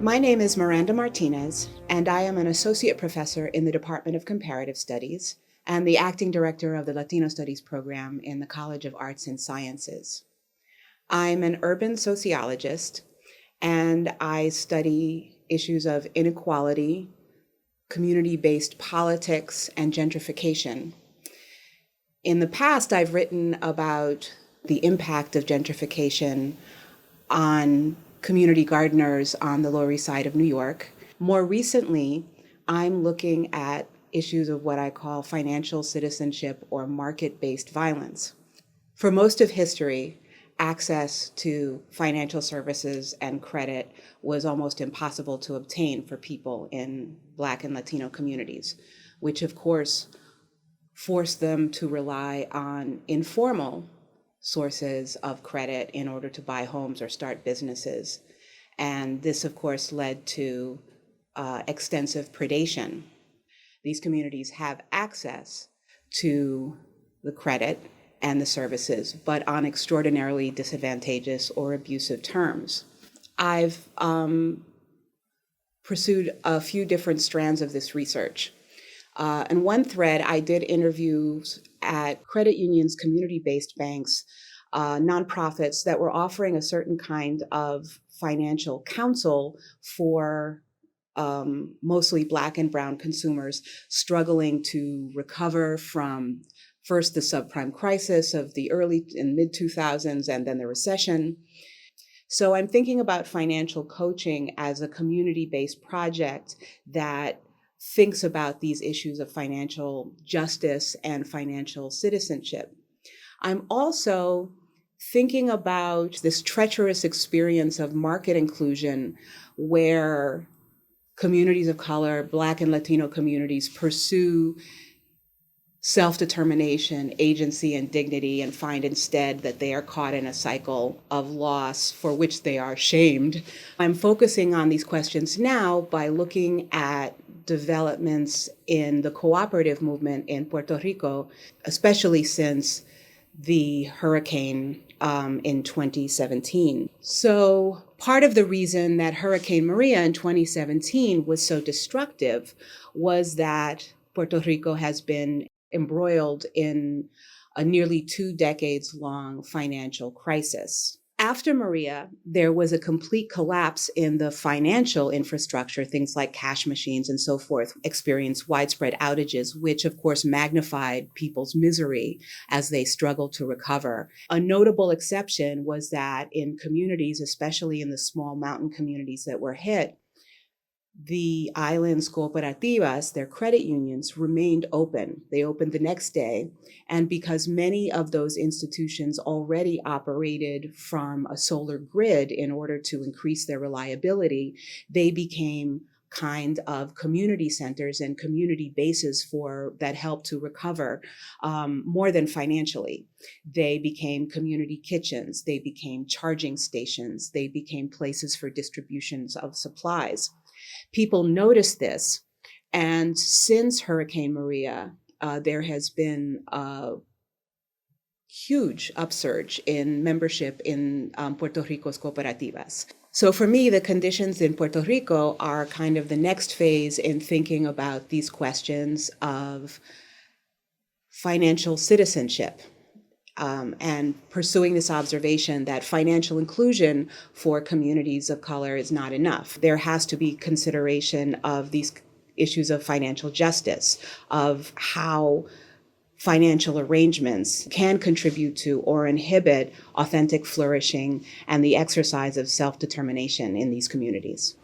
My name is Miranda Martinez, and I am an associate professor in the Department of Comparative Studies and the acting director of the Latino Studies program in the College of Arts and Sciences. I'm an urban sociologist, and I study issues of inequality, community-based politics, and gentrification. In the past, I've written about the impact of gentrification on community gardeners on the Lower East Side of New York. More recently, I'm looking at issues of what I call financial citizenship or market-based violence. For most of history, access to financial services and credit was almost impossible to obtain for people in Black and Latino communities, which of course forced them to rely on informal sources of credit in order to buy homes or start businesses. And this, of course, led to extensive predation. These communities have access to the credit and the services, but on extraordinarily disadvantageous or abusive terms. I've pursued a few different strands of this research. In one thread, I did interviews at credit unions, community-based banks, nonprofits that were offering a certain kind of financial counsel for mostly Black and brown consumers struggling to recover from first the subprime crisis of the early and mid 2000s and then the recession. So I'm thinking about financial coaching as a community-based project that thinks about these issues of financial justice and financial citizenship. I'm also thinking about this treacherous experience of market inclusion where communities of color, Black and Latino communities, pursue self-determination, agency, and dignity, and find instead that they are caught in a cycle of loss for which they are shamed. I'm focusing on these questions now by looking at developments in the cooperative movement in Puerto Rico, especially since the hurricane in 2017. So part of the reason that Hurricane Maria in 2017 was so destructive was that Puerto Rico has been embroiled in a nearly 2 decades long financial crisis. After Maria, there was a complete collapse in the financial infrastructure. Things like cash machines and so forth experienced widespread outages, which of course magnified people's misery as they struggled to recover. A notable exception was that in communities, especially in the small mountain communities that were hit, the island's cooperativas, their credit unions, remained open. They opened the next day. And because many of those institutions already operated from a solar grid in order to increase their reliability, they became kind of community centers and community bases that helped to recover more than financially. They became community kitchens. They became charging stations. They became places for distributions of supplies. People noticed this, and since Hurricane Maria, there has been a huge upsurge in membership in Puerto Rico's cooperativas. So for me, the conditions in Puerto Rico are kind of the next phase in thinking about these questions of financial citizenship. And pursuing this observation that financial inclusion for communities of color is not enough. There has to be consideration of these issues of financial justice, of how financial arrangements can contribute to or inhibit authentic flourishing and the exercise of self-determination in these communities.